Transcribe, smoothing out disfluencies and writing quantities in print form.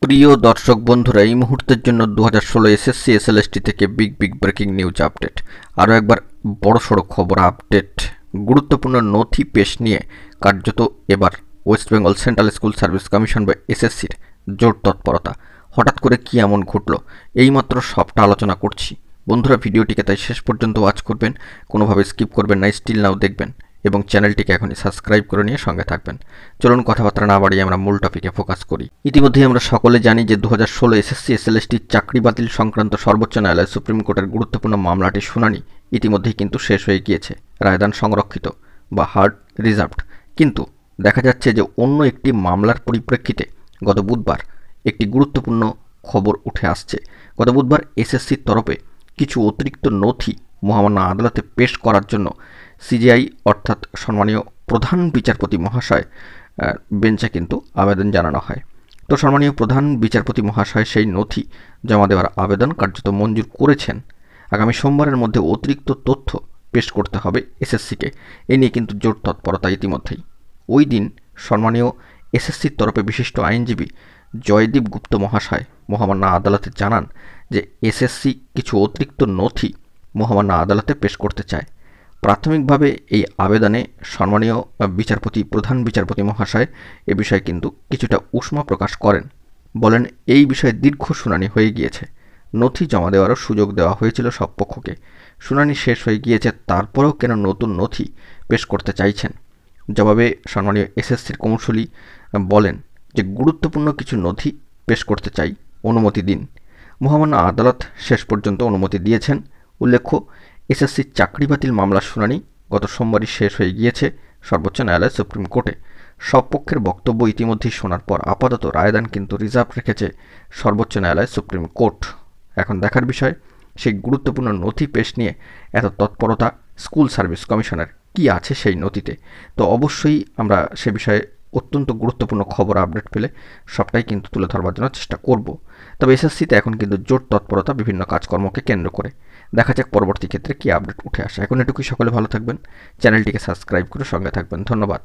প্রিয় দর্শক বন্ধুরা, এই মুহূর্তের জন্য 2016 এসএসসি এসএলএসটি থেকে বিগ ব্রেকিং নিউজ আপডেট। আরও একবার বড়সড় খবর আপডেট। গুরুত্বপূর্ণ নথি পেশ নিয়ে কার্যত এবার West Bengal central school service commission বা এসএসসির জোর তৎপরতা। হঠাৎ করে কি এমন ঘটলো, এইমাত্র সবটা আলোচনা করছি। বন্ধুরা, ভিডিওটিকে তাই শেষ পর্যন্ত ওয়াচ করবেন, কোনোভাবে স্কিপ করবেন না, স্টিল নাও দেখবেন এবং চ্যানেলটিকে এখনই সাবস্ক্রাইব করে নিয়ে সঙ্গে থাকবেন। চলুন কথাবার্তা না বাড়িয়ে আমরা মূল টপিকে ফোকাস করি। ইতিমধ্যেই আমরা সকলে জানি যে 2016 এসএসসি এসএলএসটি চাকরি বাতিল সংক্রান্ত সর্বোচ্চ ন্যায়ালয় সুপ্রিম কোর্টের গুরুত্বপূর্ণ মামলাটির শুনানি ইতিমধ্যেই কিন্তু শেষ হয়ে গিয়েছে, রায়দান সংরক্ষিত বা হার্ড রিজার্ভড। কিন্তু দেখা যাচ্ছে যে অন্য একটি মামলার পরিপ্রেক্ষিতে গত বুধবার একটি গুরুত্বপূর্ণ খবর উঠে আসছে। গত বুধবার এসএসসির তরফে কিছু অতিরিক্ত নথি মহামান্য আদালতে পেশ করার জন্য সিজিআই অর্থাৎ সম্মানীয় প্রধান বিচারপতি মহাশয় বেঞ্চে কিন্তু আবেদন জানানো হয়। তো সম্মানীয় প্রধান বিচারপতি মহাশয় সেই নথি জমা দেওয়ার আবেদন কার্যত মঞ্জুর করেছেন। আগামী সোমবারের মধ্যে অতিরিক্ত তথ্য পেশ করতে হবে এসএসসিকে। এ নিয়ে কিন্তু জোর তৎপরতা ইতিমধ্যেই। ওই দিন সম্মানীয় এসএসসির তরফে বিশিষ্ট আইনজীবী জয়দীপ গুপ্ত মহাশয় মহামান্য আদালতে জানান যে এসএসসি কিছু অতিরিক্ত নথি মহামান্য আদালতে পেশ করতে চায়। প্রাথমিকভাবে এই আবেদনে সম্মানীয় প্রধান বিচারপতি মহাশয় এ বিষয়ে কিন্তু কিছুটা উষ্মা প্রকাশ করেন। বলেন, এই বিষয়ে দীর্ঘ শুনানি হয়ে গিয়েছে, নথি জমা দেওয়ারও সুযোগ দেওয়া হয়েছিল সব পক্ষকে। শুনানি শেষ হয়ে গিয়েছে, তারপরেও কেন নতুন নথি পেশ করতে চাইছেন? জবাবে সম্মানীয় এসএসসির কৌঁসুলি বলেন যে গুরুত্বপূর্ণ কিছু নথি পেশ করতে চাই, অনুমতি দিন। মহামান্য আদালত শেষ পর্যন্ত অনুমতি দিয়েছেন। উল্লেখ্য, এসএসসির চাকরি বাতিল মামলার শুনানি গত সোমবারই শেষ হয়ে গিয়েছে সর্বোচ্চ ন্যায়ালয় সুপ্রিম কোর্টে। সব পক্ষের বক্তব্য ইতিমধ্যেই শোনার পর আপাতত রায়দান কিন্তু রিজার্ভ রেখেছে সর্বোচ্চ ন্যায়ালয় সুপ্রিম কোর্ট। এখন দেখার বিষয়, সেই গুরুত্বপূর্ণ নথি পেশ নিয়ে এত তৎপরতা স্কুল সার্ভিস কমিশনের কি আছে সেই নথিতে। তো অবশ্যই আমরা সে বিষয়ে অত্যন্ত গুরুত্বপূর্ণ খবর আপডেট পেলে সবটাই কিন্তু তুলে ধরবার জন্য চেষ্টা করব। তবে এসএসসিতে এখন কিন্তু জোর তৎপরতা বিভিন্ন কাজকর্মকে কেন্দ্র করে। দেখা যাক পরবর্তী ক্ষেত্রে কী আপডেট উঠে আসে। এখন এটুকুই, সকলে ভালো থাকবেন, চ্যানেলটিকে সাবস্ক্রাইব করে সঙ্গে থাকবেন। ধন্যবাদ।